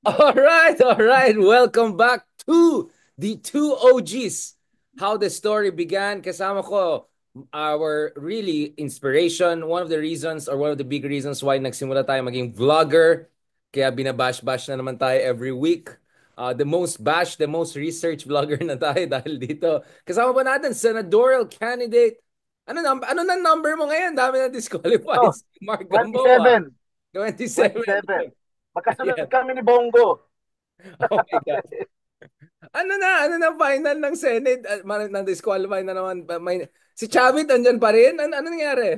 All right. Welcome back to the two OGs. How the story began. Kasama ko our really inspiration. One of the reasons or one of the big reasons why nagsimula tayo maging vlogger. Kaya binabash-bash na naman tayo every week. The most bash, the most research vlogger na tayo dahil dito. Kasama pa natin, senatorial candidate. Ano na number mo ngayon? Dami na Ito, disqualified. Mark Gamboa. 27. 27. 27. Magkasunod Ayan. kami ni Bongo. Oh my God. Ano na final ng Senate? Na-disqualify na naman. Si Chavit andyan pa rin? Ano nangyari?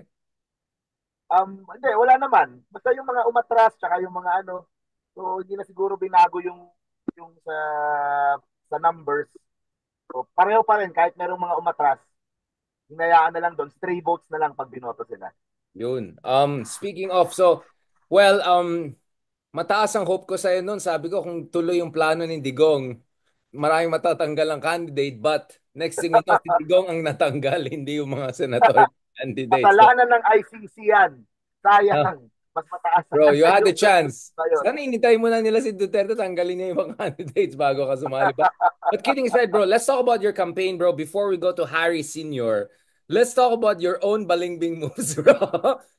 Hindi, wala naman. Basta yung mga umatras, tsaka yung mga ano, so hindi na siguro binago yung sa numbers. So, pareho pa rin, kahit merong mga umatras, hinayaan na lang doon, stray votes na lang pag binoto sila. Yun. Speaking of, mataas ang hope ko sa'yo noon. Sabi ko, kung tuloy yung plano ni Digong, maraming matatanggal ang candidate. But next thing you know, si Digong ang natanggal, hindi yung mga senatorial candidates. So, Kasalanan ng ICC yan. ah, Sayang. Mas mataas bro, you had the yung chance. ngayon. Sana inintay mo na nila si Duterte, tanggalin niya yung mga candidates bago ka sumali. But kidding aside, bro, let's talk about your campaign, bro. Before we go to Harry Sr., let's talk about your own balingbing moves, bro.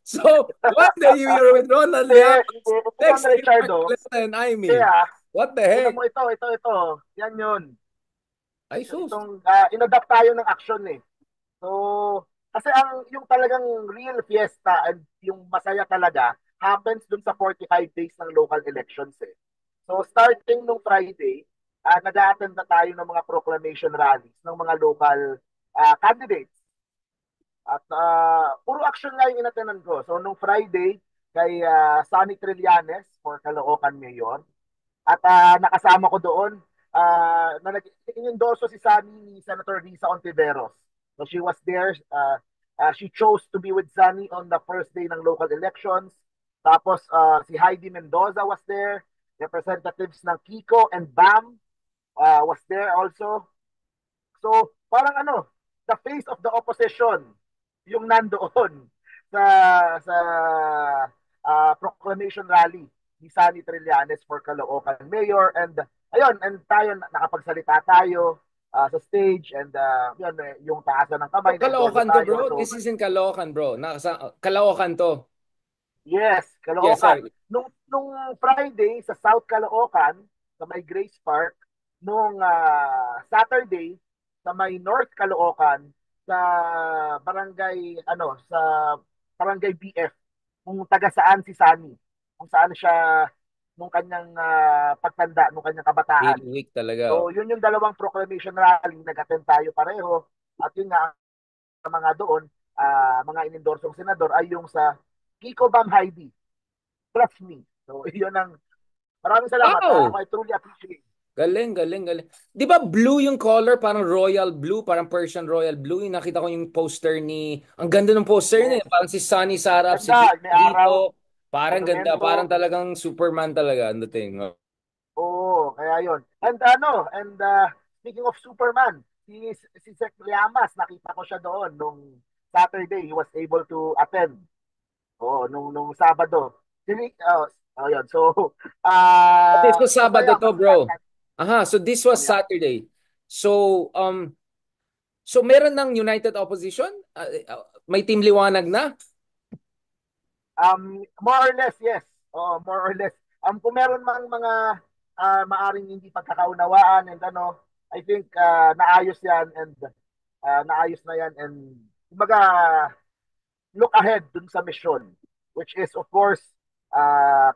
So, one day you're with Ronald Hindi, Llamas. hindi. Ito Next na day, Mark Richardo. Caleta and Hindi Amy. What the Tingnan heck? mo ito. Yan yun. Ay, sus. Itong inadapt tayo ng action eh. So, kasi yung talagang real fiesta and yung masaya talaga happens dun sa 45 days ng local elections eh. So, starting nung Friday, nag-a-attend na tayo ng mga proclamation rallies ng mga local candidates. At puro action nga yung inatenan ko. So, nung Friday, kay Sonny Trillanes for Caloocan Mayor, at nakasama ko doon, na nag-endorso si Sunny ni Senator Risa Ontiveros. So she was there. She chose to be with Sunny on the first day ng local elections. Tapos si Heidi Mendoza was there. Representatives ng Kiko and BAM was there also. So parang ano, the face of the opposition yung nandoon sa proclamation rally ni Sunny Trillanes for Caloocan Mayor. And ayun, and tayo nakapagsalita tayo sa stage, and yun, yung taasan ng So, kamay na endorso Caloocan to, tayo. bro. So This is in Caloocan, bro. Caloocan to. yes, Yes, Caloocan. sorry. Nung Friday sa South Caloocan, sa may Grace Park, nung Saturday sa may North Caloocan, sa sa barangay BF, kung taga saan si Sunny, kung saan siya nung kanyang pagtanda, nung kanyang kabataan. Really weak talaga. Oh. So, yun yung dalawang proclamation rally, nag-attend tayo pareho. At yun nga, mga doon, mga inindorsong senador ay yung sa Kiko Bam Heidi. Trust me. So, yun ang maraming salamat. Ako Wow! ay truly appreciate. Galing. Di ba blue yung color? Parang royal blue, parang Persian royal blue. Yung nakita ko yung poster ni... Ang ganda ng poster niya. Yes. Parang si Sunny Sarap, si Ganda. May araw, Rito. Parang ganda. Parang monumento. talagang Superman talaga ang dating. Oh. Oo, kaya yun. And speaking of Superman, si Sec Llamas, nakita ko siya doon nung Saturday. He was able to attend. Oo, nung Sabado. Yun. So, This was Sabado masaya, to, masaya. bro. Aha, so this was Ano yan? Saturday. So, so meron ng United Opposition? May Team Liwanag na? More or less, yes. Oo, more or less. Kung meron mang mga maaring hindi pagkakaunawaan and ano, I think naayos yan, and naayos na yan, and kumbaga look ahead dun sa mission, which is of course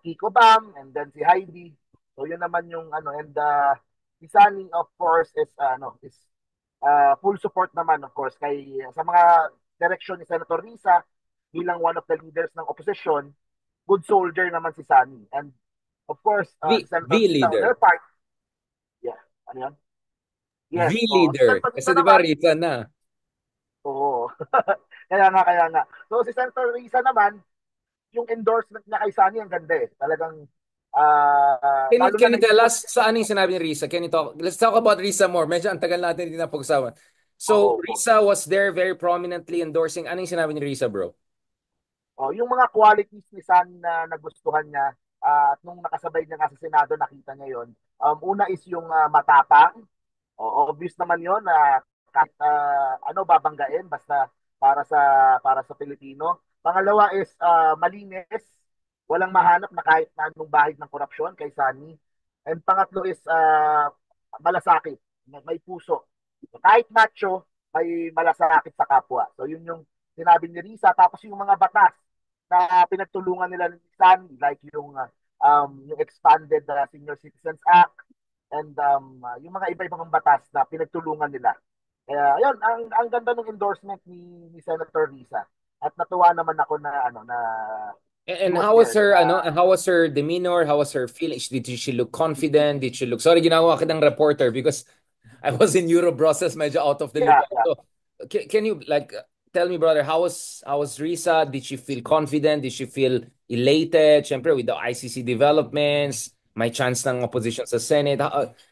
Kiko Bam and then si Heidi. So yun naman yung ano, and si Sunny of course is full support naman of course kay sa mga direction ni Senator Risa bilang one of the leaders ng opposition. Good soldier naman si Sunny, and of course si V Senator Risa on leader. their part. Yeah, ano yan? V Yes, si leader. Senator Kasi Risa di ba naman. Rita na? Oo. Kaya nga. So si Senator Risa naman, yung endorsement niya kay Sunny ang ganda eh. Talagang lalo na Can you tell naikot. us sa anong sinabi ni Risa? Can you talk? Let's talk about Risa more. Medyo ang tagal natin hindi na pag-usapan. So, Oo. Risa was there very prominently endorsing. Anong sinabi ni Risa, bro? Yung mga qualities ni Sunny na nagustuhan niya, At nung nakasabay niya nga sa Senado, nakita niya yon. Una is yung matapang. Obvious naman yon na kahit ano babanggain basta para sa Pilipino. Pangalawa is malinis, walang mahanap na kahit na anong bahid ng korupsyon kay Sunny. And pangatlo is malasakit, may puso. Kahit macho, may malasakit sa kapwa. So yun yung sinabi ni Risa. Tapos yung mga batas na pinagtulungan nila ni Sunny, like yung expanded Senior Citizens Act, and yung mga iba-ibang batas na pinagtulungan nila. Kaya yun, ang ganda ng endorsement ni Senator Risa. At natuwa naman ako na she And was how was there. her, Na, ano, and how was her demeanor? How was her feeling? Did she look confident? Did she look, sorry, ginawa kitang reporter because I was in Euro process, medyo out of the loop. yeah, yeah. So, can you like tell me, brother, how was Risa? Did she feel confident? Did she feel elated? Siyempre, with the ICC developments, may chance ng opposition sa Senate.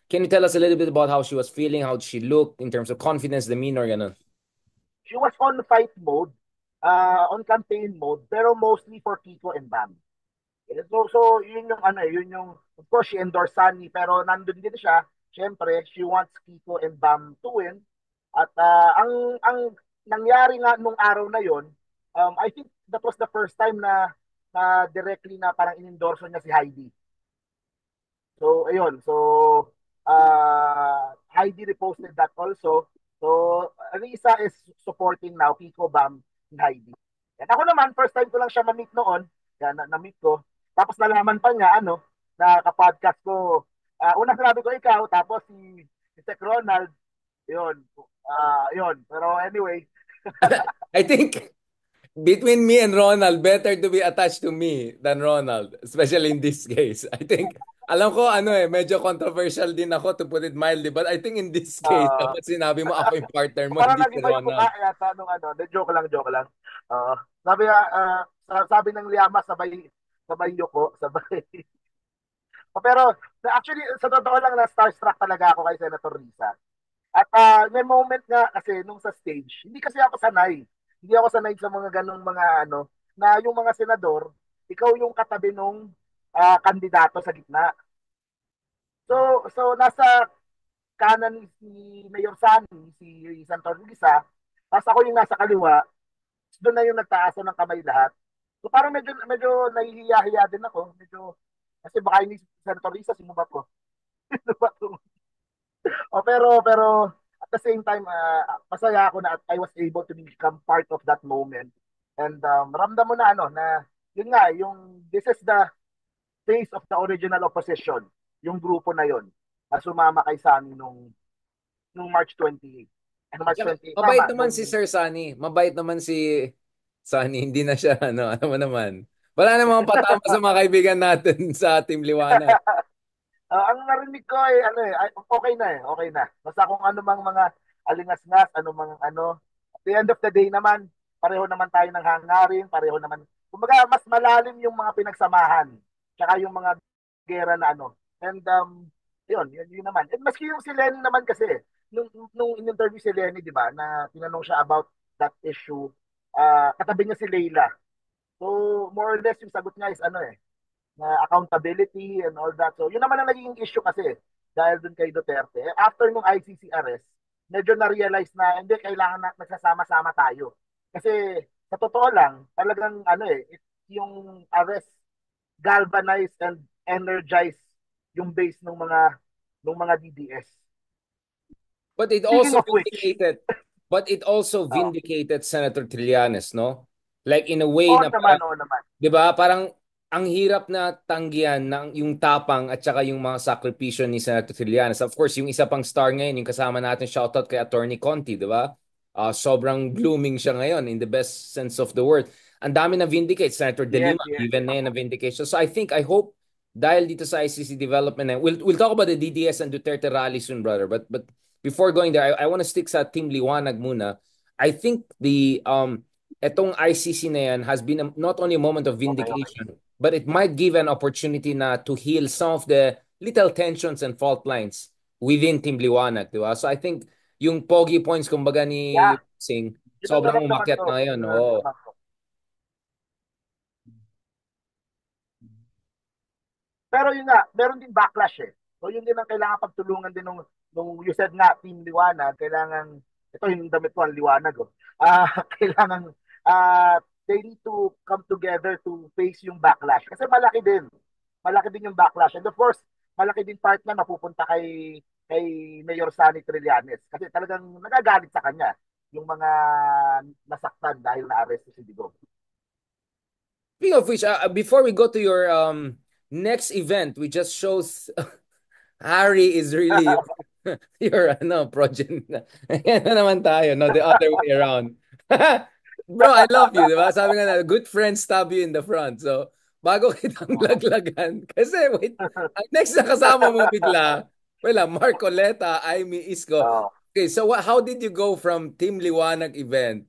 Can you tell us a little bit about how she was feeling, how she looked in terms of confidence, demeanor, ganun? She was on fight mode, on campaign mode, pero mostly for Kiko and Bam. So yun yung yun yung, of course, she endorsed Sunny, pero nandun din siya. Siyempre, she wants Kiko and Bam to win. At ang nangyari nga nung araw na yon, I think that was the first time na directly na parang inendorso niya si Heidi. So, ayun. So, Heidi reposted that also. So, Risa is supporting now Kiko, Bam, and Heidi. At ako naman, first time ko lang siya ma-meet noon. Kaya na-meet ko. Tapos nalaman pa niya, na kapodcast ko. Una sinabi ko ikaw, tapos si Sec Ronald, yun. Yun. Pero anyway, I think between me and Ronald, better to be attached to me than Ronald, especially in this case. I think, alam ko, medyo controversial din ako to put it mildly, but I think in this case, uh, dapat sinabi mo ako yung partner mo, parang hindi si nag-iba yung mukha Ronald. yata nung de, joke lang, joke lang. Sabi sabi ng Liama, sabay sabay yuko, sabay. Pero actually sa totoo lang na starstruck talaga ako kay Senator Risa. At may moment nga kasi nung sa stage, hindi kasi ako sanay. Hindi ako sanay sa mga ganong mga na yung mga senador, ikaw yung katabi nung kandidato sa gitna. So nasa kanan ni si Mayor Sani, si Santor Lisa, tapos ako yung nasa kaliwa, doon na yung nagtaasan ng kamay lahat. So parang medyo nahihiya-hiya din ako. Medyo, kasi baka yung Senator Lisa, sino ba to? Sino ba to? Pero at the same time, masaya ako na I was able to become part of that moment. And ramdam mo na na yun nga, this is the face of the original opposition, yung grupo na yon na sumama kay Sami nung March 28. And March Tsaka, 28, mabait tama, naman si Sir Sunny. Mabait naman si Sunny. Hindi na siya, alam mo naman. Wala namang patama sa mga kaibigan natin sa Team Liwanag. ang narinig ko okay na okay na. Basta kung ano mang mga alingas-ngas, ano mang at the end of the day naman, pareho naman tayo ng hangarin, pareho naman. Kumbaga, mas malalim yung mga pinagsamahan, tsaka yung mga gera na And yun naman. And maski yung si Lenny naman kasi, nung in-interview si Lenny, di ba, na tinanong siya about that issue, katabi niya si Leila. So, more or less, yung sagot niya is na accountability and all that. So, yun naman ang naging issue kasi dahil dun kay Duterte. After nung ICC arrest, medyo na-realize na hindi kailangan na nagsasama-sama tayo. Kasi sa totoo lang, talagang yung arrest galvanize and energize yung base ng mga DDS. But it Speaking also of which, vindicated Senator Trillanes, no? Like in a way oo na naman, parang, oo naman. 'di ba? Parang ang hirap na tanggihan ng yung tapang at saka yung mga sakripisyo ni Senator Trillanes. Of course, yung isa pang star ngayon, yung kasama natin, shoutout kay Attorney Conti, 'di ba? Sobrang blooming siya ngayon in the best sense of the word. Ang dami na vindicate, Senator De Yes, Lima, yes. even na yun na vindication. So I hope dahil dito sa ICC development, na, we'll talk about the DDS and Duterte rally soon, brother. But before going there, I want to stick sa Team Liwanag muna. I think etong ICC na yan has been not only a moment of Okay, okay. vindication, but it might give an opportunity na to heal some of the little tensions and fault lines within Team Liwanag, di ba? So I think yung pogi points kumbaga Yeah, ni Singh, yun ang sobrang naramdaman umakyat ko. na ngayon. Yun ang Oo. naramdaman ko. Pero yun nga, meron din backlash eh. So yun din ang kailangan pagtulungan din nung you said nga, Team Liwanag, kailangan, ito yung damit ko, ang liwanag. Oh. Kailangan, they need to come together to face yung backlash. Kasi malaki din. Malaki din yung backlash. And of course, malaki din part na mapupunta kay Mayor Sunny Trillanes. Kasi talagang nagagalit sa kanya yung mga nasaktan dahil na-arrest si Digong. Speaking of which, before we go to your next event, we just shows Harry is really your ano progeny. Ayan na naman tayo, no? The other way around. Bro, I love you, di ba? Sabi nga na, good friends stab you in the front. So, bago kitang Oo. laglagan. Kasi, wait, ang next na kasama mo bigla, wala, Mark Coleta, Amy Isko. Oo. Okay, so how did you go from Team Liwanag event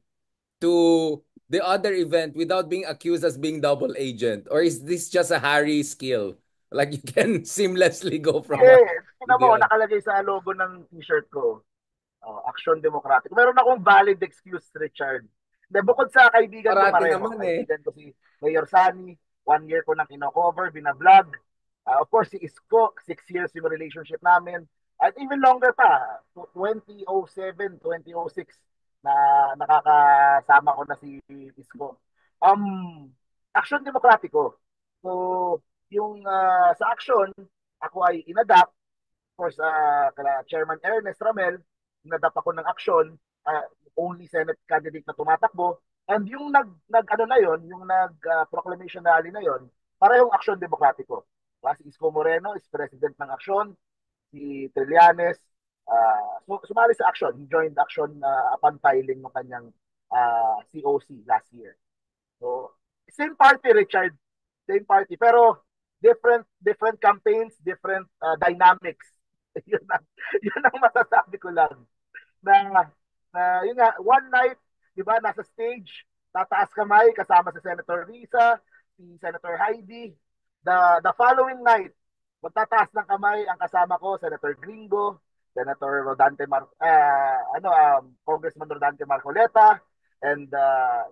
to the other event without being accused as being double agent? Or is this just a Harry skill? Like you can seamlessly go from one Eh, to tingnan the mo, other. nakalagay sa logo ng t-shirt ko, Action Democratic. Meron akong valid excuse, Richard. De, bukod sa kaibigan ko Parati pareho, naman eh. kaibigan ko si Mayor Sani, 1 year ko nang kino-cover, binablog. Of course, si Isko, 6 years yung relationship namin. At even longer pa, 2007, 2006, na nakakasama ko na si Isko. Action Demokratiko. So, yung sa action, ako ay inadapt. Of course, kala Chairman Ernest Ramel, inadapt ako ng action, only Senate candidate na tumatakbo. And yung ano na yon, yung proclamation rally na yon, parehong Aksyon Demokratiko. Si Isko Moreno is president ng aksyon, si Trillanes, sumali sa action. He joined action upon filing ng kanyang COC last year. So, same party, Richard. Same party. Pero, different campaigns, different dynamics. Yun ang masasabi ko lang. Na, yun nga, one night, di ba, nasa stage, tataas kamay kasama si Senator Risa, si Senator Heidi. The following night, magtataas ng kamay ang kasama ko, Senator Gringo, Senator Rodante Congressman Rodante Marcoleta, and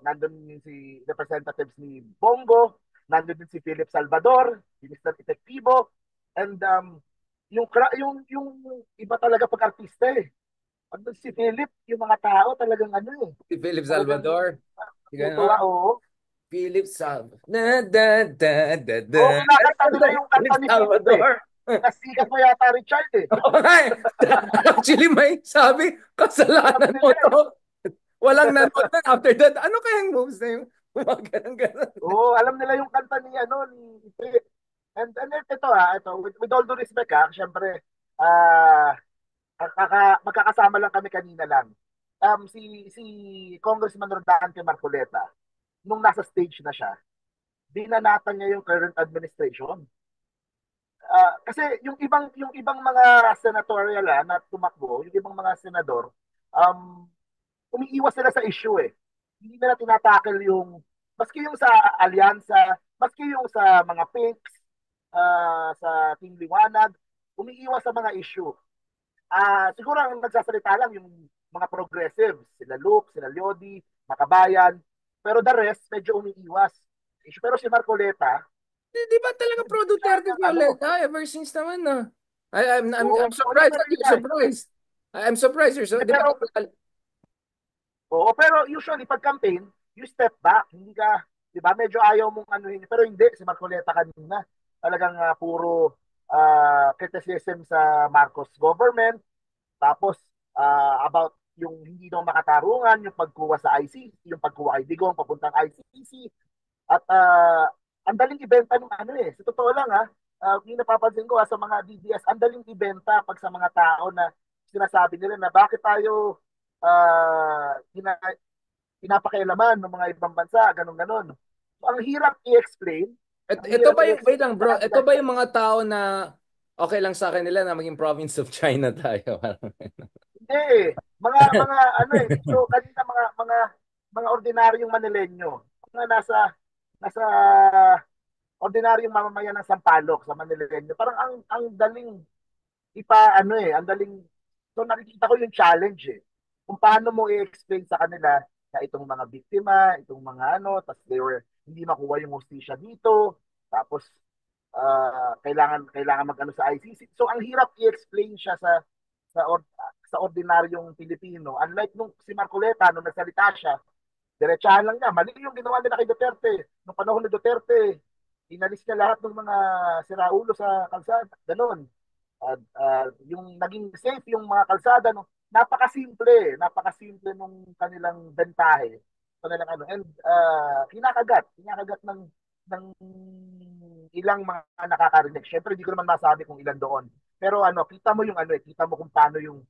nandun yung si representatives ni Bongo, nandun din si Philip Salvador, si Mr. Efectivo, and yung iba talaga pag-artista eh. Pag si Philip, yung mga tao talagang ano eh. Si Philip Talagang Salvador. Si tutuwa, gano'n. oo. Philip Salvador. Da, da, da, da, da. Oo, kinakanta nila yung kanta Philip ni Philip eh. Salvador. Nasikat mo yata, Richard eh. Oo nga eh. Actually, may sabi, Alam kasalanan mo nila eh. to. Walang nanood na after that. Ano kayang moves na yung mga ganun-ganun? Oo, alam nila yung kanta ni Philip. And ito, with all due respect syempre, ah, magkakasama lang kami kanina lang. Si Congressman Rodante Marcoleta, nung nasa stage na siya, binanatan niya yung current administration. Kasi yung ibang mga senatorial na tumakbo, yung ibang mga senador, um, umiiwas sila sa issue eh. Hindi nila tinatakil yung, maski yung sa alyansa, maski yung sa mga pinks, sa Team Liwanag, umiiwas sa mga issue. Siguro ang nagsasalita lang yung mga progressives, sila Luke, sila Lyodi, Makabayan, pero the rest, medyo umiiwas. Pero si Marcoleta, Di ba talaga pro Duterte ng Violeta ever since naman na? I'm hindi surprised that talaga. you're surprised. I'm surprised you're so, di ba? Pero pero usually pag campaign, you step back, hindi ka, 'di ba? Medyo ayaw mong anuhin, pero hindi si Marcoleta kanina. Talagang puro criticism sa Marcos government, tapos about yung hindi daw makatarungan, yung pagkuha sa ICC, yung pagkuha kay Digong papuntang ICC. At ang daling ibenta ng ano eh. Sa totoo lang yung napapansin ko sa mga DDS, ang daling ibenta pag sa mga tao na sinasabi nila na bakit tayo uh, pinapakialaman ng mga ibang bansa, ganun-ganun. So, ang hirap i-explain, ang Ito hirap ba yung, wait i-explain lang sa bro, ito kanila. ba yung mga tao na okay lang sa akin nila na maging province of China tayo? Hindi eh. Mga ano eh, so kanina mga ordinaryong Manilenyo, mga nasa ordinaryong mamamayan ng Sampaloc sa Manilenyo. Parang ang daling ang daling, so nakikita ko yung challenge eh. Kung paano mo i-explain sa kanila na itong mga biktima, itong mga tapos hindi makuha yung hustisya dito, tapos kailangan mag-ano sa ICC. So ang hirap i-explain siya sa or, sa ordinaryong Pilipino. Unlike nung si Marcoleta nung nagsalita siya, diretsahan lang niya. Mali yung ginawa nila kay Duterte. Nung panahon ni Duterte, inalis niya lahat ng mga siraulo sa kalsada. Ganon. Yung naging safe yung mga kalsada, no, napakasimple nung kanilang bentahe, kanilang ano, and kinakagat ng ilang mga nakakarinig. Syempre, hindi ko naman masabi kung ilan doon. Pero ano, kita mo yung ano, kita mo kung paano yung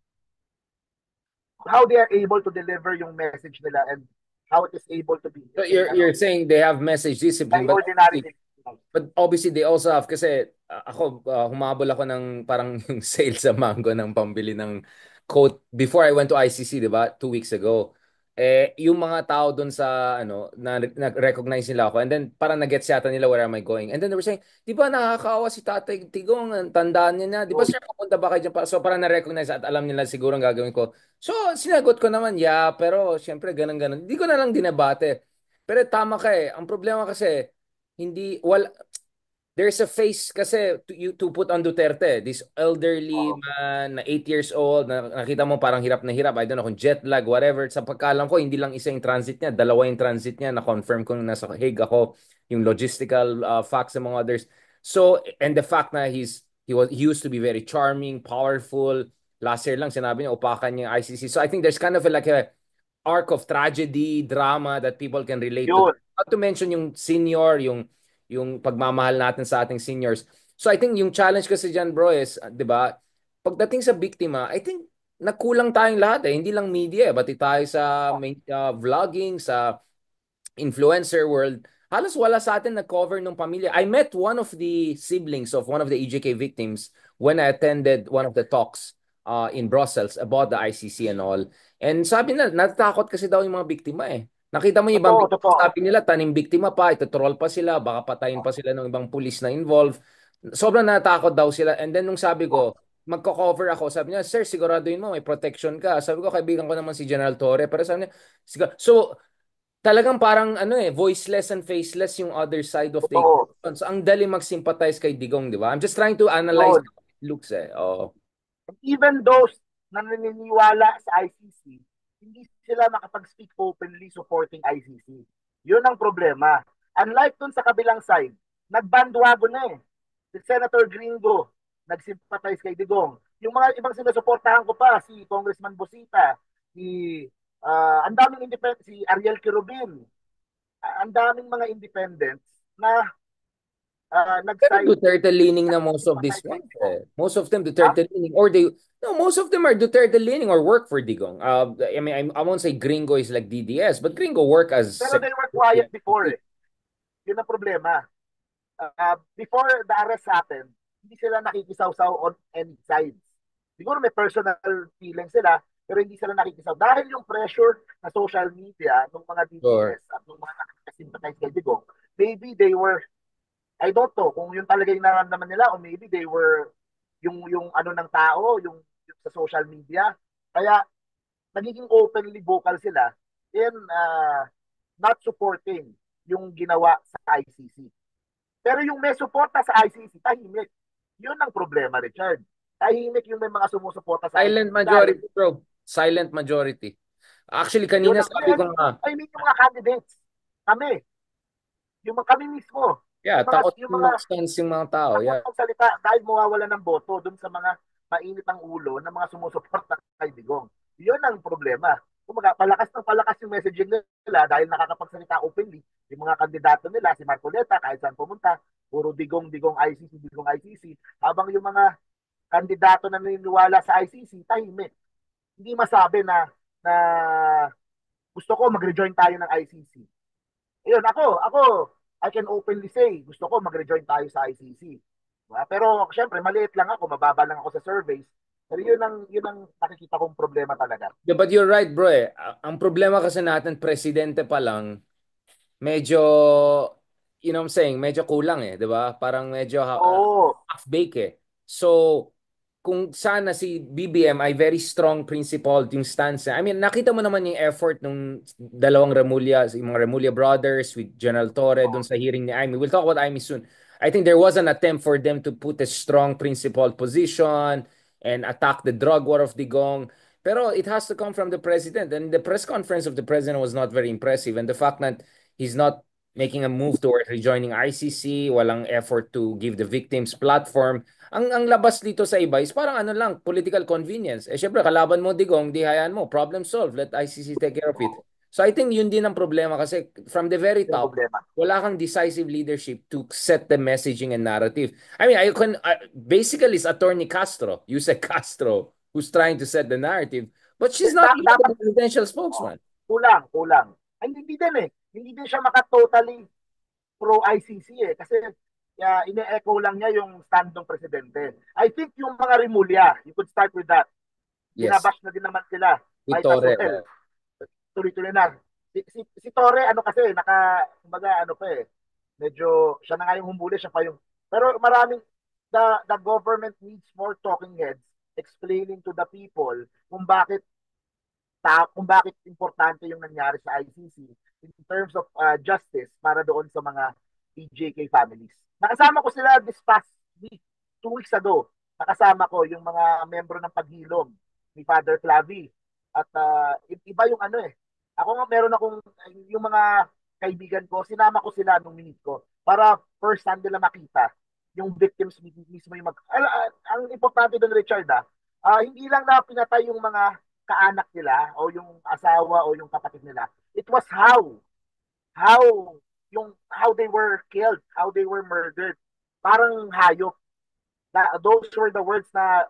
how they are able to deliver yung message nila and how it is able to be So ano, you're saying they have message by discipline, ordinary people. but obviously they also have kasi ako humabol ako ng parang yung sale sa Mango ng pambili ng coat before I went to ICC, 'di ba? 2 weeks ago. Yung mga tao doon sa ano na recognize nila ako and then parang nag-gets yata nila where am I going. And then they were saying, "Di ba nakakaawa si Tatay Tigong, ang tandaan niya na. 'Di ba So, sir, papunta ba kayo dyan?" So parang na-recognize at alam nila siguro ang gagawin ko. So sinagot ko naman, yeah, pero syempre ganun-ganun. Hindi ko na lang dinabate. Pero tama ka eh. Ang problema kasi hindi wala there's a face kasi to put on Duterte, this elderly oh, man na 8 years old, na nakita mo parang hirap na hirap. I don't know kung jet lag, whatever. Sa pagkaalam ko, hindi lang isa yung transit niya, dalawa yung transit niya. Na-confirm ko nung nasa Hague ako, yung logistical facts among others. So, and the fact na he used to be very charming, powerful. Last year lang, sinabi niya, upakan niya yung ICC. So, I think there's kind of like a arc of tragedy, drama that people can relate to. yun. Not to mention yung senior, yung pagmamahal natin sa ating seniors. So I think yung challenge kasi dyan bro is, 'di ba? Pagdating sa biktima, I think nakulang tayong lahat eh. Hindi lang media, pati tayo sa vlogging, sa influencer world, halos wala sa atin na cover ng pamilya. I met one of the siblings of one of the EJK victims when I attended one of the talks in Brussels about the ICC and all. And sabi na, natatakot kasi daw yung mga biktima eh. Nakita mo yung ibang Totoo, biktima, totoo. sabi nila, taning biktima pa, itotroll pa sila, baka patayin pa sila ng ibang pulis na involved. Sobrang natakot daw sila. And then nung sabi ko, magko-cover ako, sabi niya, sir, siguraduhin mo, may protection ka. Sabi ko, kaibigan ko naman si General Torre. Pero sabi niya, so, talagang parang ano eh, voiceless and faceless yung other side of the Totoo. equation. So ang dali mag-sympathize kay Digong, di ba? I'm just trying to analyze Yun. how it looks eh. Oo. Even those na naniniwala sa ICC, hindi sila makapag-speak openly supporting ICC. Yun ang problema. Unlike dun sa kabilang side, nagbandwagon na eh. Si Senator Gringo, nagsympathize kay Digong. Yung mga ibang sinusuportahan ko pa, si Congressman Busita, si ang daming independent, si Ariel Kirubin, ang daming mga independents na Pero nag-side, Duterte leaning na most of these nag-sympathize kay ones Digong. eh. Most of them Ha? Duterte leaning or they no, most of them are Duterte leaning or work for Digong. I mean, I won't say Gringo is like DDS, but Gringo work as Pero they were secretary. quiet before eh. Yun ang problema. Before the arrest happened, hindi sila nakikisaw-saw on any sides. Siguro may personal feeling sila, pero hindi sila nakikisaw. Dahil yung pressure na social media ng mga Sure. DDS at ng mga nakakasympathize kay Digong, maybe they were, I don't know, kung yun talaga yung nararamdaman nila, or maybe they were yung ano ng tao, yung sa social media. Kaya nagiging openly vocal sila in not supporting yung ginawa sa ICC. Pero yung may suporta sa ICC, tahimik. Yun ang problema, Richard. Tahimik yung may mga sumusuporta sa Silent ICC dahil majority, bro. Silent majority. Actually, yun kanina ang, sabi ko nga, I mean yung mga candidates, kami, kami mismo, yeah, takot yung mga mag-stance yung mga tao. takot Yeah. magsalita dahil mawawala ng boto dun sa mga mainit ang ulo ng mga sumusuporta kay Digong. Yun ang problema. Kumaga, palakas ng palakas yung messaging nila dahil nakakapagsalita openly. Yung mga kandidato nila, si Marcoleta, kahit saan pumunta, puro Digong, Digong ICC, Digong ICC. Habang yung mga kandidato na naniniwala sa ICC, tahimik. Hindi masabi na gusto ko mag-rejoin tayo ng ICC. Ayun, ako, I can openly say, gusto ko mag-rejoin tayo sa ICC. Diba? Pero, syempre, maliit lang ako, mababa lang ako sa surveys. Pero yun ang nakikita kong problema talaga. Yeah, but you're right, bro eh. Ang problema kasi natin, presidente pa lang, medyo, you know what I'm saying, medyo kulang eh, di ba? Parang medyo Oo, half-baked eh. So, kung sana si BBM ay very strong principled yung stance niya. I mean, nakita mo naman yung effort nung dalawang Remulla, yung mga Remulla brothers with General Torre dun sa hearing ni Amy. We'll talk about Amy soon. I think there was an attempt for them to put a strong principled position and attack the drug war of Digong. Pero it has to come from the president. And the press conference of the president was not very impressive. And the fact that he's not making a move towards rejoining ICC, walang effort to give the victims platform. Ang labas dito sa iba is parang ano lang, political convenience. Eh syempre, kalaban mo Digong, di hayaan mo, problem solved, let ICC take care of it. Oo, So I think yun din ang problema kasi from the very yung top, problema. wala kang decisive leadership to set the messaging and narrative. I mean, basically it's Attorney Castro, Yusek Castro, who's trying to set the narrative, but she's not even Dapat, the presidential oh, spokesman. kulang. Ay, hindi din eh. Hindi din siya maka-totally pro-ICC eh. Kasi ine-echo lang niya yung stand ng presidente. I think yung mga Rimulya, you could start with that. Yes, Binabash na din naman sila. Might as Vitore. well. Tuloy-tuloy na. Si Torre, ano kasi, kumbaga, ano pa eh, medyo, siya na nga yung humuli, siya pa yung, pero the government needs more talking heads explaining to the people kung bakit importante yung nangyari sa ICC in terms of justice para doon sa mga PJK families. Nakasama ko sila this past week, 2 weeks ago. Nakasama ko yung mga membro ng paghilom ni Father Flavi. At iba yung ano eh. Ako nga meron akong, yung mga kaibigan ko, sinama ko sila nung minute ko para first hand nila makita yung victims mismo yung ang importante doon, Richard, hindi lang na pinatay yung mga kaanak nila o yung asawa o yung kapatid nila. It was how how they were killed, how they were murdered. Parang hayop. Those were the words na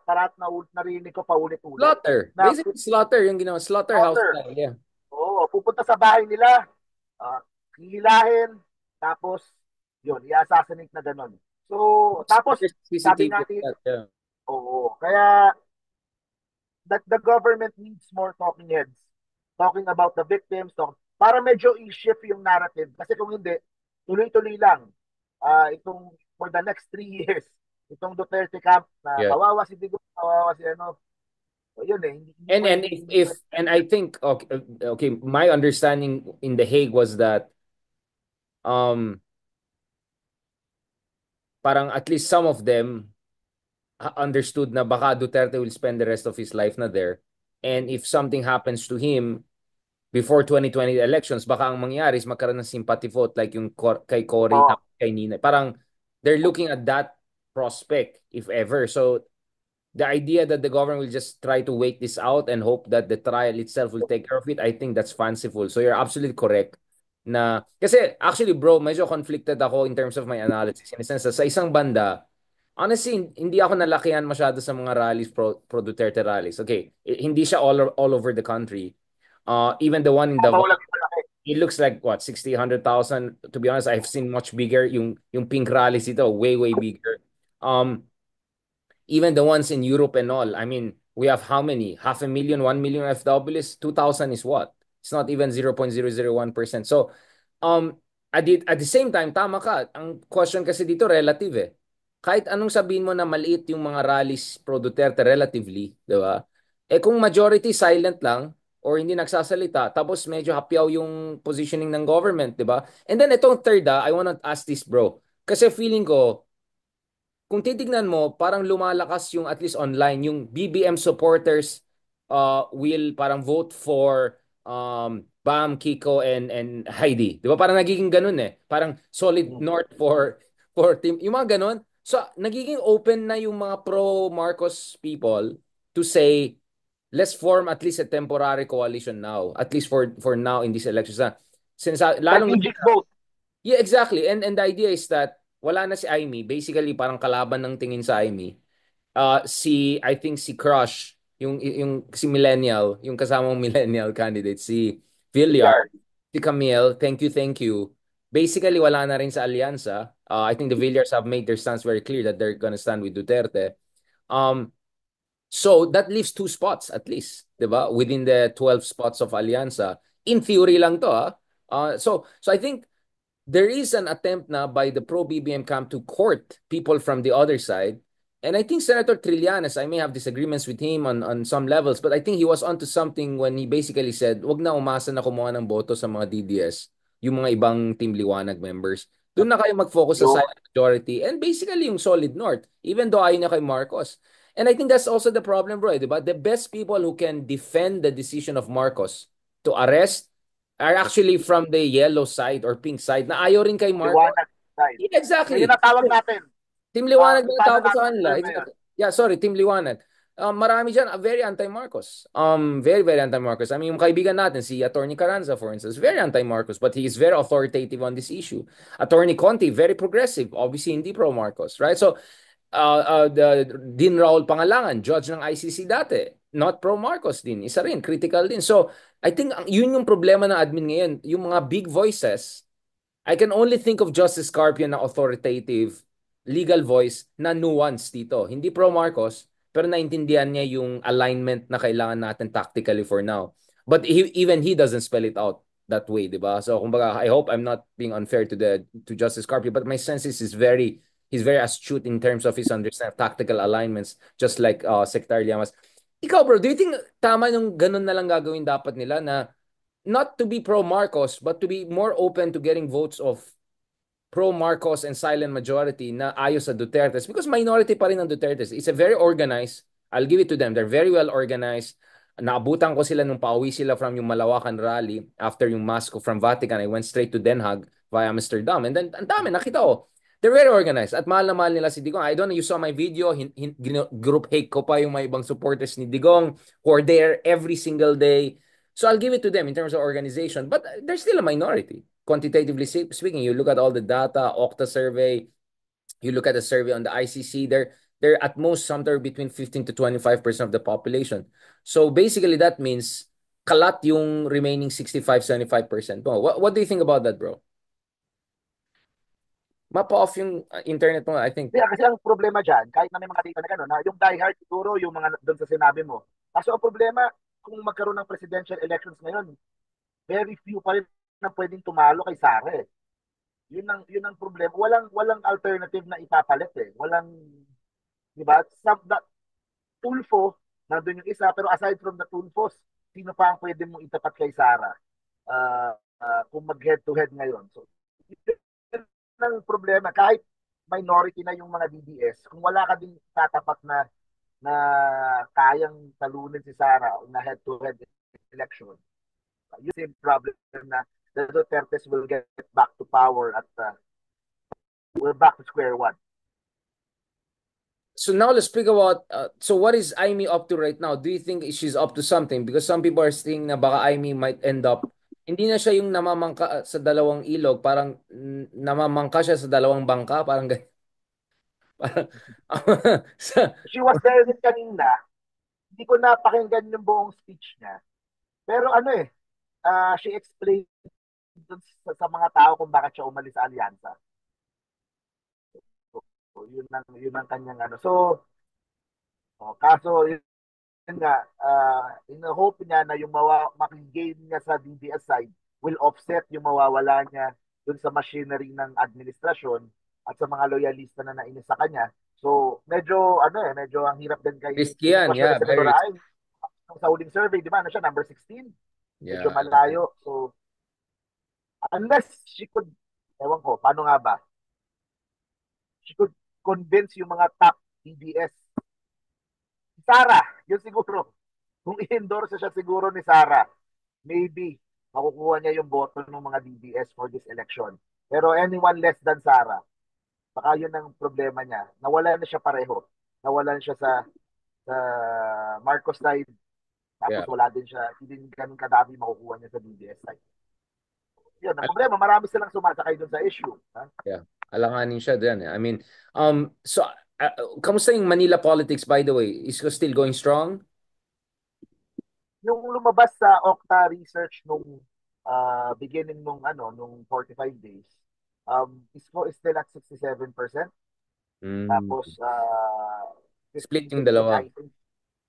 narinig ko paulit-ulit. Slaughter. Na Basically, slaughter yung ginawa. Slaughterhouse slaughter. style, yeah. Oo, pupunta sa bahay nila, hihilahin, tapos yun, i-assassinate na ganun. So, tapos There's sabi CCTV of natin, that, yeah. oo, kaya that the government needs more talking heads talking about the victims para medyo i-shift yung narrative kasi kung hindi tuloy-tuloy lang itong for the next 3 years itong Duterte camp na Yeah. kawawa si Digong, kawawa si ano, so, yun eh hindi And pwedeng if hindi if pwedeng. and I think okay, my understanding in The Hague was that um parang at least some of them understood na baka Duterte will spend the rest of his life na there. And if something happens to him before 2020 elections, baka ang mangyari is magkaroon ng sympathy vote like yung kay Cory, Oh, kay Nina. Parang they're looking at that prospect if ever. So the idea that the government will just try to wait this out and hope that the trial itself will take care of it, I think that's fanciful. So you're absolutely correct na kasi actually bro, medyo conflicted ako in terms of my analysis. In a sense, sa isang banda, honestly, hindi ako nalakihan masyado sa mga rallies pro Duterte rallies. Okay, hindi siya all over the country. Even the one in Davao Davao, lang yung malaki. it looks like what 60, 100,000. To be honest, I've seen much bigger yung pink rallies ito, way bigger. Even the ones in Europe and all. I mean, we have how many? 500,000, 1 million FWs. 2,000 is what? It's not even 0.001%. So, um, at the same time, tama ka. Ang question kasi dito, relative eh. Kahit anong sabihin mo na maliit yung mga rallies pro Duterte relatively, di ba? Eh kung majority silent lang or hindi nagsasalita, tapos medyo hapyaw yung positioning ng government, di ba? And then itong third, I wanna ask this, bro. Kasi feeling ko, kung titignan mo, parang lumalakas yung at least online, yung BBM supporters will parang vote for Bam, Kiko, and Heidi. Di ba? Parang nagiging ganun eh. Parang solid Hmm. north for team. Yung mga ganun. So, nagiging open na yung mga pro-Marcos people to say, let's form at least a temporary coalition now. At least for now in these elections. Since, lalong Strategic vote. yeah, exactly. And the idea is that wala na si Aimee. Basically, parang kalaban ng tingin sa Aimee. I think si Crush, yung si Millennial, yung kasamang Millennial candidate, si Villar, Villar. si Camille, thank you. Basically, wala na rin sa alyansa. I think the Villars have made their stance very clear that they're gonna stand with Duterte. Um, so that leaves 2 spots at least, 'di ba? Within the 12 spots of alyansa. In theory lang to, ah. So I think there is an attempt now by the pro-BBM camp to court people from the other side. And I think Senator Trillanes, I may have disagreements with him on some levels, but I think he was onto something when he basically said, wag na umasa na kumuha ng boto sa mga DDS, yung mga ibang Team Liwanag members. Doon na kayo mag-focus sa Yung, silent majority and basically yung solid north, even though ayaw niya kay Marcos. And I think that's also the problem, bro, di ba? The best people who can defend the decision of Marcos to arrest are actually from the yellow side or pink side na ayaw rin kay Marcos. liwanag side. Yeah, Ngayon exactly. na tawag natin. Team Liwanag na Paano tawag ko sa natin kanila. i-term It's not, ngayon? yeah, sorry, Team Liwanag. Marami dyan, very anti-Marcos. Very, very anti-Marcos. I mean, yung kaibigan natin, si Attorney Carranza, for instance, very anti-Marcos, but he is very authoritative on this issue. Attorney Conti, very progressive. Obviously, hindi pro-Marcos, right? So, Dean Raul Pangalangan, judge ng ICC dati, not pro-Marcos din. Isa rin, critical din. So, I think yun yung problema ng admin ngayon. Yung mga big voices, I can only think of Justice Carpio na authoritative legal voice na nuance dito. Hindi pro Marcos, pero naintindihan niya yung alignment na kailangan natin tactically for now. But even he doesn't spell it out that way, di ba? So, kumbaga, I hope I'm not being unfair to Justice Carpio, but my sense is he's very astute in terms of his understanding of tactical alignments, just like Secretary Llamas. Ikaw, bro, do you think tama yung ganun na lang gagawin dapat nila na not to be pro Marcos, but to be more open to getting votes of pro Marcos and silent majority na ayos sa Dutertes because minority pa rin ang Dutertes. It's a very organized. I'll give it to them. They're very well organized. Naabutan ko sila nung pauwi sila from yung Malawakan rally after yung mass ko from Vatican. I went straight to Den Haag via Amsterdam. And then, ang dami, nakita ko. They're very organized. At mahal na mahal nila si Digong. I don't know, you saw my video. Group hate ko pa yung mga ibang supporters ni Digong who are there every single day. So I'll give it to them in terms of organization. But they're still a minority quantitatively speaking. You look at all the data, Okta survey, you look at the survey on the ICC, they're at most somewhere between 15 to 25% of the population. So basically that means kalat yung remaining 65-75%. What do you think about that, bro? Mapa-off yung internet mo, I think. Yeah, kasi ang problema dyan, kahit na may mga data na gano'n, na yung diehard siguro, yung mga doon sa sinabi mo. Kaso ang problema, kung magkaroon ng presidential elections ngayon, very few pa rin na pwedeng tumalo kay Sara eh. Yun ang problema. Walang alternative na ipapalit eh. Walang, di ba? Tulfo, nandun yung isa, pero aside from the Tulfos, sino pa ang pwede mong itapat kay Sara? Kung mag-head to head ngayon. So, yun ang problema. Kahit minority na yung mga DDS, kung wala ka din tatapat na kayang talunin si Sara na head to head election, yun yung problem na the Dutertes will get back to power at we're back to square one. So now let's speak about so what is Aimee up to right now? Do you think she's up to something? Because some people are saying na baka Aimee might end up hindi na siya yung namamangka sa dalawang ilog, parang namamangka siya sa dalawang bangka, parang parang sa, She was there din kanina. Hindi ko napakinggan yung buong speech niya. Pero ano eh, she explained dun sa mga tao kung bakit siya umalis sa alyansa. So, yun ang kanyang ano. So, kaso yun nga, in-hope niya na yung makigain niya sa DBS side will offset yung mawawala niya dun sa machinery ng administrasyon at sa mga loyalista na nainis sa kanya. So, medyo ang hirap din kay risky yung yan, sitwasyon yeah, ni very Senadora risky. Ay. Sa huling survey, di ba, ano siya, number 16? Medyo Yeah. malayo. So, unless she could, ewan ko, paano nga ba? She could convince yung mga top DBS. Sara, yun siguro. Kung i-endorse siya siguro ni Sara, maybe makukuha niya yung boto ng mga DBS for this election. Pero anyone less than Sara, baka yun ang problema niya. Nawalan na siya pareho. Nawalan siya sa Marcos side. Tapos Yeah. wala din siya. Hindi din ganun kadami makukuha niya sa DBS side. Yun, ang problema, marami silang sumasakay dun sa issue. Ha? Yeah. Alanganin siya diyan eh. I mean, so kamusta yung Manila politics by the way? Is it still going strong? Yung lumabas sa Okta research nung beginning nung 45 days, Isko is still at 67%. Mm. Tapos, Split yung 15 dalawa. I think,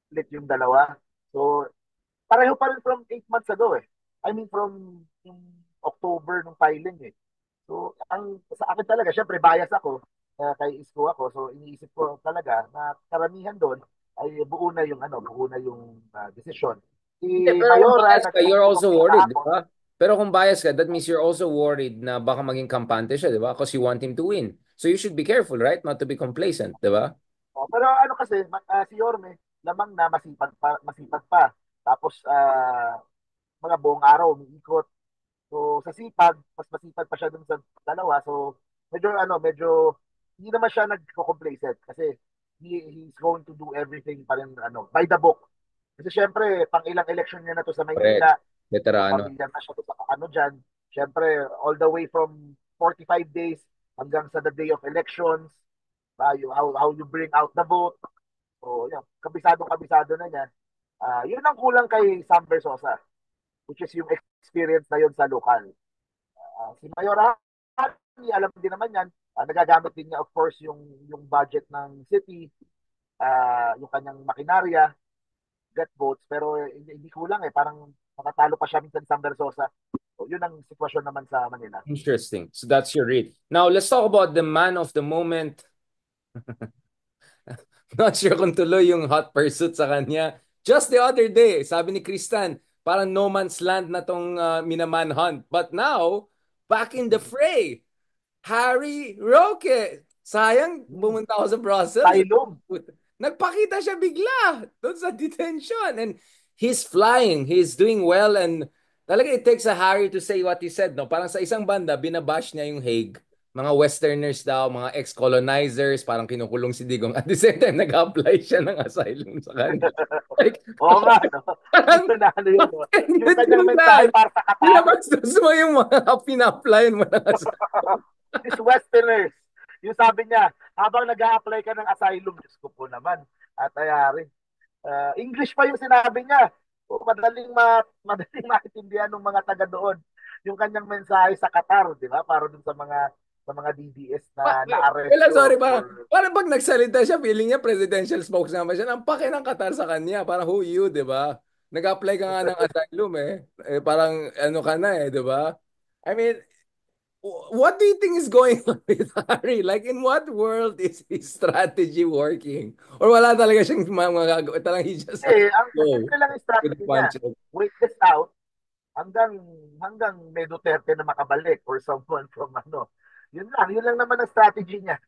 split yung dalawa. So, pareho pa rin from 8 months ago eh. I mean, from yung October nung filing eh. So, sa akin talaga, syempre, bias ako. Kay Isko ako. So, iniisip ko talaga na karamihan doon ay buo na yung desisyon. Si Hindi, pero kung Mayora, bias ka, you're nagtanong also sila worried, di kahapon, ba? Pero kung bias ka, that means you're also worried na baka maging kampante siya, di ba? Because you want him to win. So you should be careful, right? Not to be complacent, di ba? Oh, pero ano kasi, si Yorme, lamang na masipag pa. Tapos, mga buong araw, umiikot. So, sa sipag, mas masipag pa siya dun sa dalawa. So, medyo, hindi naman siya nagko-complacent kasi he's going to do everything pa rin, by the book. Kasi syempre, pang ilang election niya na to sa Correct. Maynila, may Veterano. pamilya na siya to sa dyan. Syempre, all the way from 45 days hanggang sa the day of elections, how you bring out the vote. So, yun, kabisado na niya. Yun ang kulang kay Sam Versosa, which is yung experience na yun sa local. Si Mayor Hani, alam din naman yan, nagagamit din niya of course yung budget ng city, yung kanyang makinarya, get votes, pero hindi kulang parang nakatalo pa siya minsan sa Versosa. So, yun ang sitwasyon naman sa Manila. Interesting. So that's your read. Now, let's talk about the man of the moment. Not sure kung tuloy yung hot pursuit sa kanya. Just the other day, sabi ni Kristan, parang no man's land na tong minamanhunt. But now, back in the fray, Harry Roque. Sayang, pumunta ako sa Brussels. Asylum. Nagpakita siya bigla doon sa detention. And he's flying. He's doing well. And talaga it takes a Harry to say what he said. No? Parang sa isang banda, binabash niya yung Hague. Mga Westerners daw, mga ex-colonizers, parang kinukulong si Digong. At the same time, nag-apply siya ng asylum sa kanya. Like, Oo nga, no? parang, Yun na ano yun, no? Yung bakit kanyang yung mensahe plan? para sa Qatar. Pinabastos mo yung mga pina-applyan mo ng asylum. These Westerners. Yung sabi niya, habang nag apply ka ng asylum, Diyos ko po naman, at ayari. English pa yung sinabi niya. Madaling maintindihan ng mga taga doon yung kanyang mensahe sa Qatar, di ba? Para dun sa mga DDS na Wala, sorry, naaresto parang, for parang pag nagsalita siya, feeling niya presidential spokesman siya. Ang pake ng Qatar sa kanya, parang who you, di ba? Nag-apply ka nga ng asylum eh. Parang ano ka na eh, di ba? I mean, what do you think is going on with Harry? Like, in what world is his strategy working? Or wala talaga siyang magagawa? Talagang he just has ang to go simple lang yung with the strategy niya. punches. Wait this out hanggang hanggang may Duterte na makabalik or someone from ano. Yun lang naman ang strategy niya.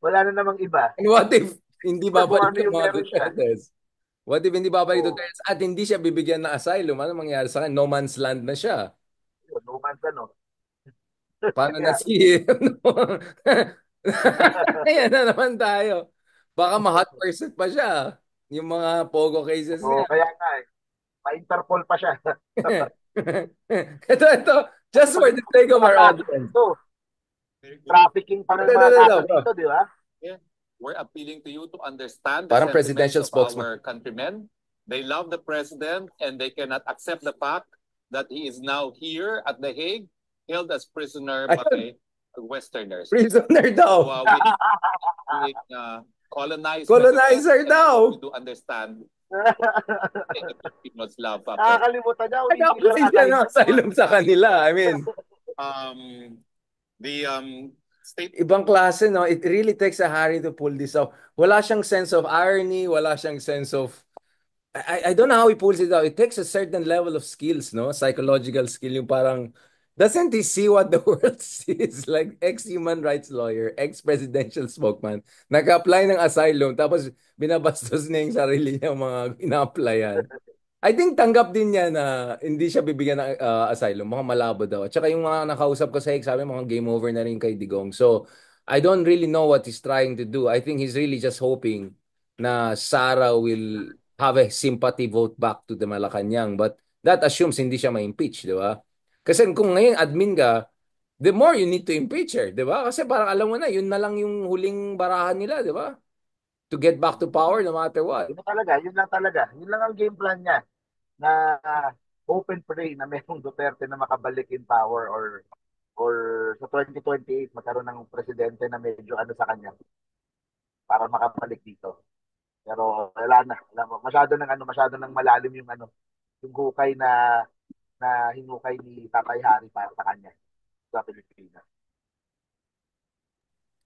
Wala na namang iba. And what if hindi Sure kung babalik ano yung yung mga meron siya. Dutertes? What if hindi babalik So, Duterte at hindi siya bibigyan ng asylum? Ano mangyayari sa kanya? No man's land na siya. yun, no man's ano. Paano na Kaya, si... Ayan na naman tayo. Baka ma-hot pursuit pa siya. Yung mga pogo cases niya. kaya nga ma-Interpol pa siya. Ito. Just for the sake of Mga our kaso audience. dito, trafficking pa ng mga kaso Bro. dito, di ba? Yeah. We're appealing to you to understand the Parang sentiments presidential of spokesman. our countrymen. They love the president and they cannot accept the fact that he is now here at The Hague, held as prisoner by Westerners. Prisoner daw. So, with colonizer. Colonizer daw. We do understand Filipinos love. Nakakalimutan niya, Ano hindi kasi siya ng asylum sa kanila? I mean, the state ibang klase, no? It really takes a Harry to pull this off. Wala siyang sense of irony, wala siyang sense of... I don't know how he pulls it out. It takes a certain level of skills, no? Psychological skill, yung parang... Doesn't he see what the world sees? Like, ex-human rights lawyer, ex-presidential spokesman, nag-apply ng asylum, tapos binabastos niya yung sarili niya mga ina-applyan. I think tanggap din niya na hindi siya bibigyan ng asylum. Mga malabo daw. At saka yung mga nakausap ko sa Higgs, sabi mga game over na rin kay Digong. So, I don't really know what he's trying to do. I think he's really just hoping na Sara will have a sympathy vote back to the Malacanang. But that assumes hindi siya ma-impeach, di ba? Kasi kung ngayon admin ka, the more you need to impeach her, di ba? Kasi parang alam mo na, yun na lang yung huling barahan nila, di ba? To get back to power no matter what. Yun lang talaga. Yun lang ang game plan niya na open pray na merong Duterte na makabalik in power or sa 2028 magkaroon ng presidente na medyo ano sa kanya para makabalik dito. Pero wala na. Masyado nang malalim yung hukay na hinukay ni Tatay Hari para sa kanya sa Pilipinas.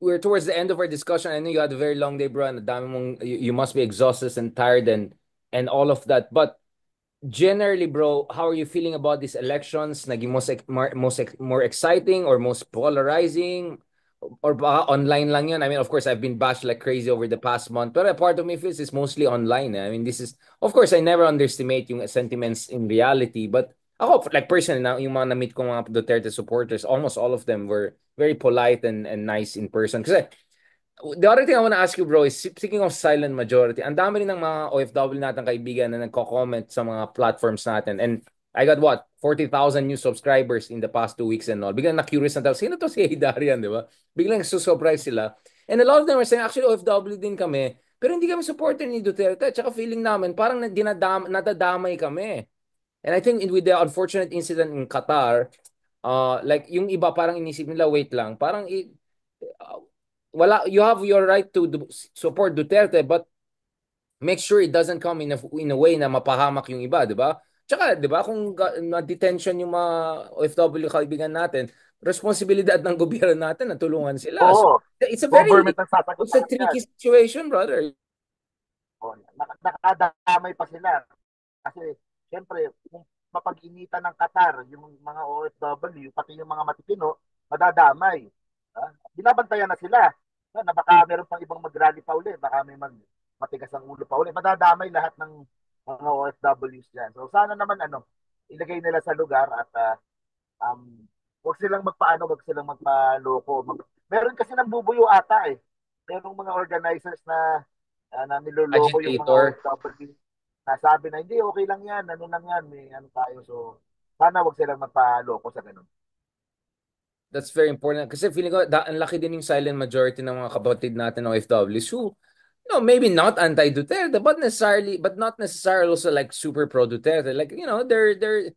We're towards the end of our discussion. I know you had a very long day, bro. And you must be exhausted and tired and all of that. But generally, bro, how are you feeling about these elections? Naging more exciting or most polarizing? Or baka online lang yun? I mean, of course, I've been bashed like crazy over the past month, but a part of me feels it's mostly online. I mean, this is, of course, I never underestimate yung sentiments in reality, but ako, like personally, na, yung mga na-meet ko mga Duterte supporters, almost all of them were very polite and nice in person. Kasi the other thing I want to ask you, bro, is speaking of silent majority, ang dami rin ng mga OFW natin kaibigan na nagko-comment sa mga platforms natin. And I got what? 40,000 new subscribers in the past 2 weeks and all. Biglang na-curious na daw, sino to si Darian, di ba? Biglang susurprise sila. And a lot of them are saying, actually, OFW din kami, pero hindi kami supporter ni Duterte. Tsaka feeling namin, parang nadadamay kami. And I think with the unfortunate incident in Qatar, like yung iba parang inisip nila, wait lang, parang wala, you have your right to support Duterte, but make sure it doesn't come in a way na mapahamak yung iba, di ba? Tsaka, di ba, kung na-detention yung mga OFW kaibigan natin, responsibilidad ng gobyerno natin na tulungan sila. Oo. So, it's a Government ang sasagot it's a sa tricky kanyan. situation, brother. Nakadamay pa sila. Kasi, syempre, kung mapag-initan ng Qatar, yung mga OFW, pati yung mga matitino, madadamay. Binabantayan na sila. Na baka meron pang ibang mag-rally pa uli, baka may matigas ang ulo pa uli. Madadamay lahat ng mga OFWs dyan. So, sana naman, ilagay nila sa lugar at um, wag silang wag silang magpaloko. Meron kasi nang bubuyo ata eh. Merong mga organizers na niloloko yung mga Agitator. OFW. Nasabi na, hindi, okay lang yan, ano lang yan, may ano tayo. So, sana wag silang magpaloko sa ganun. That's very important. Kasi feeling ko, ang laki din yung silent majority ng mga kapatid natin OFWs who, maybe not anti-Duterte, but not necessarily also like super pro-Duterte. Like, they're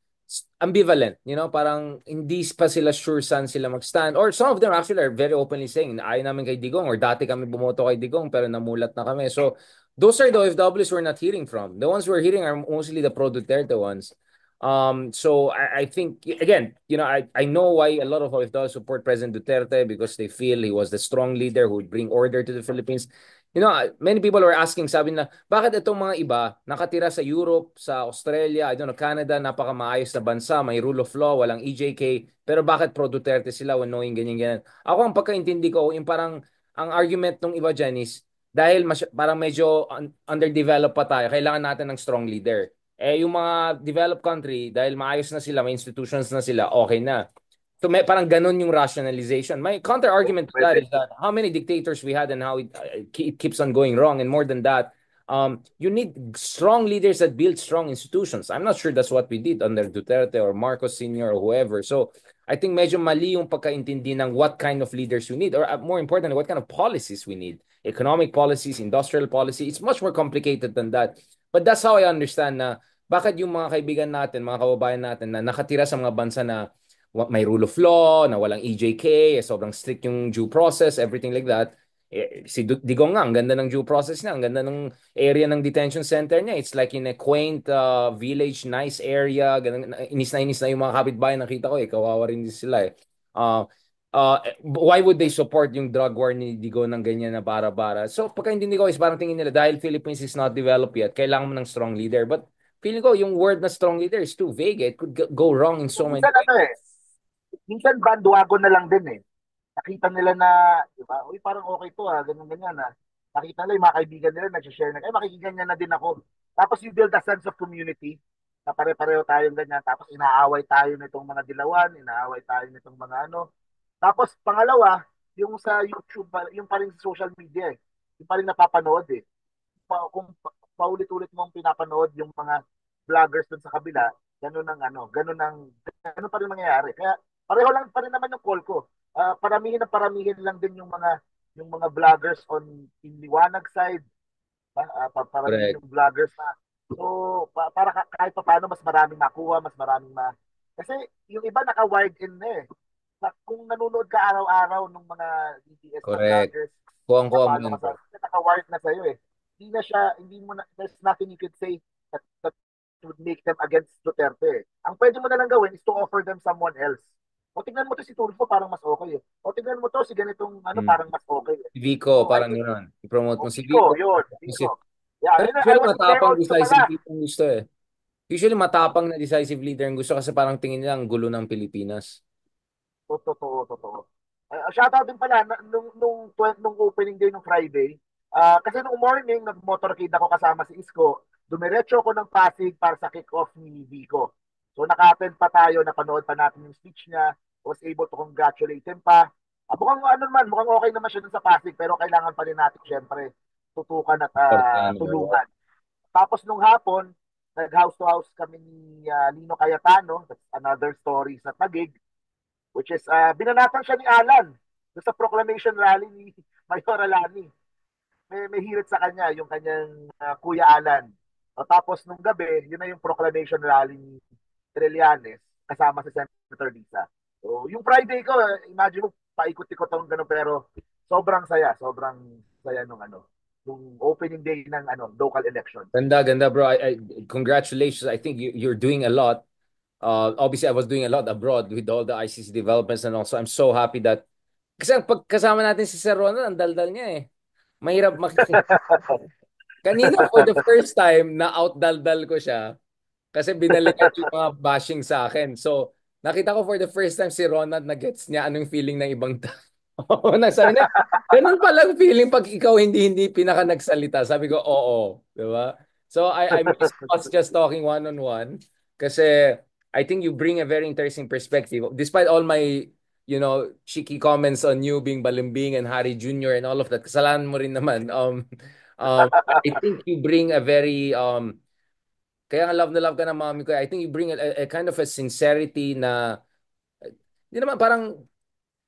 ambivalent. Parang hindi pa sila sure saan sila mag-stand. Or some of them actually are very openly saying, ayaw namin kay Digong or dati kami bumoto kay Digong pero namulat na kami. So, those are the OFWs we're not hearing from. The ones we're hearing are mostly the pro-Duterte ones. So I think again, I know why a lot of OFWs support President Duterte because they feel he was the strong leader who would bring order to the Philippines. Many people were asking, sabi na, bakit itong mga iba nakatira sa Europe, sa Australia, I don't know, Canada, napakamaayos na bansa, may rule of law, walang EJK, pero bakit pro-Duterte sila when knowing ganyan-ganyan? Ako ang pagkaintindi ko, yung parang, ang argument ng iba dyan is, dahil parang medyo underdeveloped pa tayo, kailangan natin ng strong leader. Yung mga developed country, dahil maayos na sila, may institutions na sila, okay na. So parang ganun yung rationalization. My counter argument to that Pwede. is that how many dictators we had and how it keeps on going wrong. And more than that, you need strong leaders that build strong institutions. I'm not sure that's what we did under Duterte or Marcos Sr. or whoever. So I think medyo mali yung pagkaintindi ng what kind of leaders we need, or more importantly, what kind of policies we need. Economic policies, industrial policy. It's much more complicated than that. But that's how I understand na bakit yung mga kaibigan natin, mga kababayan natin na nakatira sa mga bansa na may rule of law, na walang EJK, sobrang strict yung due process, everything like that. Si Digong nga, ang ganda ng due process niya, ang ganda ng area ng detention center niya. It's like in a quaint village, nice area. Ganun, inis na yung mga kapitbahay, nakita ko kawawa rin din sila why would they support yung drug war ni Digong ng ganyan na bara-bara? So pagkaintindi ko is parang tingin nila dahil Philippines is not developed yet, kailangan mo ng strong leader. But feeling ko yung word na strong leader is too vague. It could go wrong in so many Minsan ways. minsan bandwagon na lang din eh. Nakita nila na, di ba, uy, parang okay to ganun ganyan Nakita nila yung mga kaibigan nila, nag-share na, makikiganyan na din ako. Tapos you build a sense of community na pare-pareho tayong ganyan. Tapos inaaway tayo nitong mga dilawan, inaaway tayo nitong mga ano. Tapos pangalawa, yung sa YouTube, yung pa rin sa social media yung pa rin napapanood kung paulit-ulit mong pinapanood yung mga vloggers dun sa kabila, ganun pa rin mangyayari. Kaya pareho lang pa rin naman yung call ko. Paramihin lang din yung mga vloggers on in liwanag side, paramihin Correct. yung vloggers na para kahit pa paano mas maraming makuha, mas maraming kasi yung iba naka-wired in kung nanonood ka araw-araw ng mga DDS na Correct. vloggers, Kuwang-kuha mo napalo yun, ka bro. naka-wired na sa'yo Hindi na siya, hindi mo na, there's nothing you could say that would make them against Duterte. Ang pwede mo na lang gawin is to offer them someone else. O tignan mo to si Tulfo, parang mas okay O tignan mo to si ganitong parang mas okay Si Vico, So I parang think, gano'n. I-promote mo si Vico, Vico. yun, Si... Vico. Yeah, Pero I actually, was there matapang also decisive pala. people gusto Usually matapang na decisive leader ang gusto kasi parang tingin nila ang gulo ng Pilipinas. Totoo, totoo. Shoutout din pala nung opening day nung Friday. Kasi nung morning nag-motorcade ako kasama si Isko. Dumiretso ako ng Pasig para sa kick-off ni Vico. So naka-attend pa tayo, napanood pa natin yung speech niya. Was able to congratulate him pa. Mukhang ano naman, mukhang okay naman siya dun sa Pasig pero kailangan pa rin natin syempre tutukan at Importante. tulungan. Tapos nung hapon, nag-house to house kami ni Lino Cayetano. That's another story sa Taguig. Which is, binanatan siya ni Alan doon sa proclamation rally ni Mayor Alani. May hirit sa kanya, yung kanyang Kuya Alan. Tapos nung gabi, yun na yung proclamation rally ni Trillanes kasama si Senator Lisa. So, yung Friday ko, imagine mo, paikot-ikot akong gano'n, pero sobrang saya nung nung opening day ng local elections. Ganda, ganda bro. Congratulations. I think you're doing a lot. Obviously, I was doing a lot abroad with all the ICC developments and also I'm so happy that kasi ang pagkasama natin si Sir Ronald, ang daldal niya eh. Mahirap Kanina for the first time na outdaldal ko siya kasi binalikan yung mga bashing sa akin. So, nakita ko for the first time si Ronald na gets niya anong feeling ng ibang tao. Sabi niya, ganun palang feeling pag ikaw hindi pinaka nagsalita. Sabi ko, oo. Diba? So, I miss us just talking one-on-one kasi I think you bring a very interesting perspective. Despite all my, cheeky comments on you being Balimbing and Harry Jr. and all of that, kasalanan mo rin naman. I think you bring a very kaya nga love na love ka ng mami ko. I think you bring a kind of a sincerity na hindi naman parang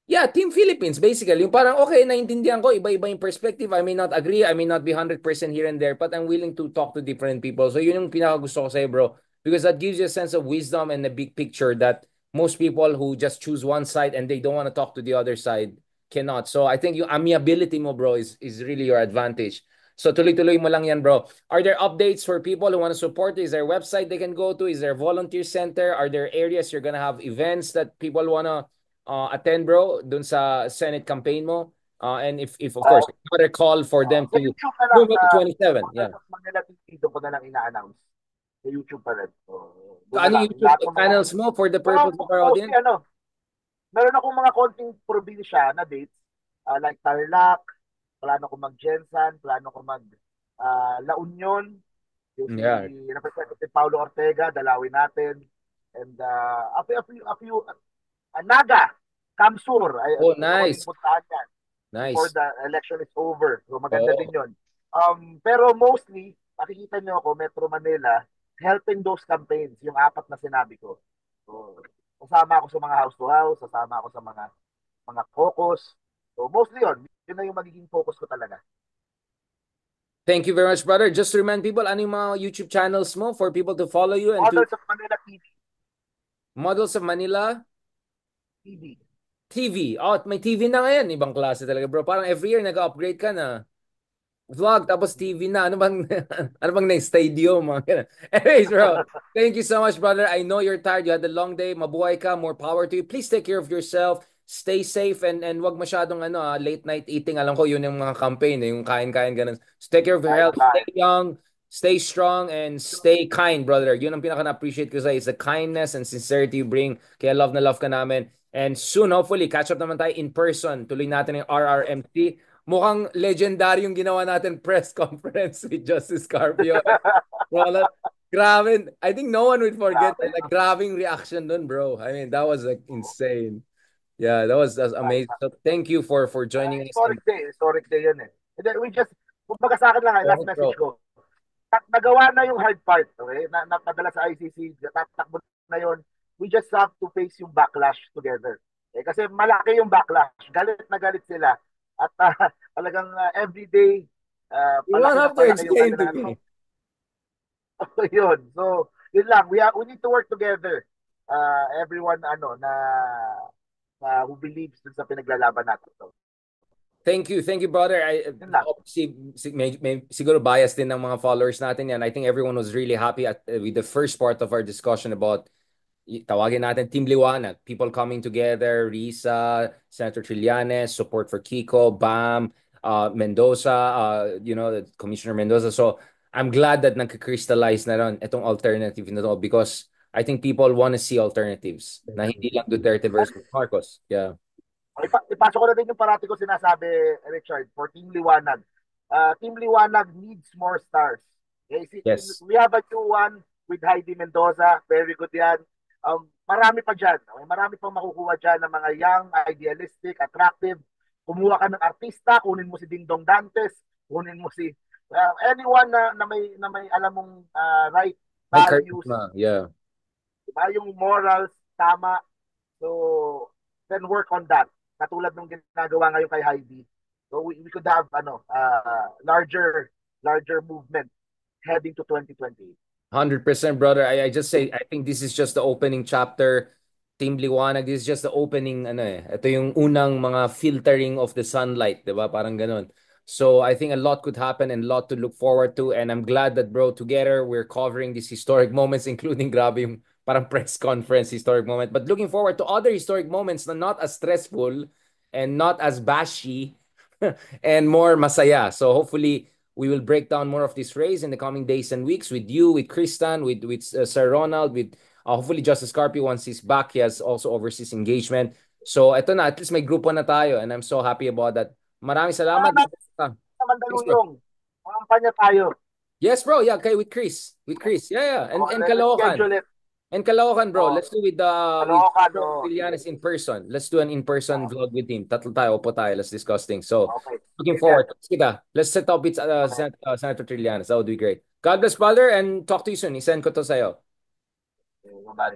yeah, Team Philippines basically. Yung parang okay, naintindihan ko iba-iba yung perspective. I may not agree, I may not be 100% here and there, but I'm willing to talk to different people. So yun yung pinaka gusto ko sa'yo, bro. Because that gives you a sense of wisdom and a big picture that most people who just choose one side and they don't want to talk to the other side cannot. So I think yung amiability mo, bro, is really your advantage. So tuloy-tuloy mo lang yan, bro. Are there updates for people who want to support? Is there a website they can go to? Is there a volunteer center? Are there areas you're gonna have events that people wanna attend, bro, dun sa Senate campaign mo? And if of course, you got a call for them Sa to YouTube na lang, move it to 27. Yeah. Manila TV, doon ko na lang ina-announce. Sa YouTube pa rin. So, So doon na ano lang. yung YouTube Lahat ng mga, channels mo for the pero purpose of our mostly audience? meron akong mga konting probinsya na dates, like Tarlac, plano ko mag-Jensan, plano ko mag La Union, yung si Yeah. Representative Paulo Ortega, dalawin natin. And a few Naga, Kamsur, ay Oh, gusto ko din nice. puntahan yan before Nice. the election is over. So maganda din Oh. yun. Pero mostly, makikita nyo ako, Metro Manila, helping those campaigns, yung apat na sinabi ko. So, kasama ako sa mga house to house, kasama ako sa mga caucus. So mostly yun, yun na yung magiging focus ko talaga. Thank you very much, brother. Just to remind people, ano yung mga YouTube channels mo for people to follow you and to Models of Manila TV. Models of Manila TV. TV. Oh, may TV na ngayon. Ibang klase talaga, bro. Parang every year nag-upgrade ka na. Vlog, tapos TV na. Ano bang, ano bang next stadium? Mga ganun. Anyways, bro, thank you so much, brother. I know you're tired. You had a long day. Mabuhay ka. More power to you. Please take care of yourself. Stay safe and wag masyadong late night eating. Alam ko, yun yung mga campaign, yung kain-kain, ganun. So take care of your Kain na health. kain. Stay young, stay strong, and stay kind, brother. Yun ang pinaka na-appreciate ko sa'yo. It's the kindness and sincerity you bring. Kaya love na love ka namin. And soon, hopefully, catch up naman tayo in person. Tuloy natin yung RRMC. Mukhang legendary yung ginawa natin press conference with Justice Carpio. Roland, grabe. I think no one would forget Grabe, that. Like, grabing reaction dun, bro. I mean, that was like insane. Yeah, that's amazing. So thank you for joining us. And, historic day yun eh. And then we just, kumbaga sa akin lang, last oh, message bro. ko, nagawa na yung hard part, okay? Napadala sa ICC, tatakbo na yun. We just have to face yung backlash together. Eh, kasi malaki yung backlash. Galit na galit sila. At talagang everyday, You won't have to palaki yung explain to kanilang me. yun. So, yun lang. We need to work together. Everyone who believes dun sa pinaglalaban natin. So, Thank you, brother. yun lang. Siguro bias din ng mga followers natin yan. I think everyone was really happy with the first part of our discussion about tawagin natin Team Liwanag, people coming together, Risa, Senator Trillanes, support for Kiko, Bam, Mendoza, Commissioner Mendoza. So I'm glad that nagka-crystallize na ron itong alternative na to because I think people want to see alternatives na hindi lang Duterte versus Marcos. Yeah. Ipasok ko na din yung parati ko sinasabi, Richard, for Team Liwanag. Team Liwanag needs more stars. Okay? Yes. We have a new one with Heidi Mendoza. Very good yan. Marami pa dyan. Okay? Marami pang makukuha dyan ng mga young, idealistic, attractive. Kumuha ka ng artista, kunin mo si Dingdong Dantes, kunin mo si anyone na may alam mong right May values, charisma. Yeah. diba? Yung morals, tama. So, then work on that. Katulad ng ginagawa ngayon kay Heidi. So, we could have larger movement heading to 2028. 100%, brother. I just say, I think this is just the opening chapter. Team Liwanag, this is just the opening, ito yung unang mga filtering of the sunlight, di ba? Parang ganun. So I think a lot could happen and a lot to look forward to. And I'm glad that, bro, together we're covering these historic moments, including grabe yung parang press conference historic moment. But looking forward to other historic moments na not as stressful and not as bashy and more masaya. So hopefully we will break down more of this race in the coming days and weeks with you, with Kristan, with Sir Ronald, with hopefully Justice Carpio once he's back. He has also overseas engagement. So ito na, at least may grupo na tayo and I'm so happy about that. Maraming salamat. Sa Mandaluyong, kampanya tayo. Yes, bro. Yeah, okay, with Chris. With Chris. Yeah. And Caloocan. Schedule it. And Caloocan, bro. Let's do with Caloocan, Trillanes in person. Let's do an in-person vlog with him. Tatlo tayo, upo tayo. Let's discuss things. So, Okay. looking forward. Kita. Let's set up with Senator Trillanes. That would be great. God bless, brother, and talk to you soon. I-send ko to sa'yo. Bye-bye.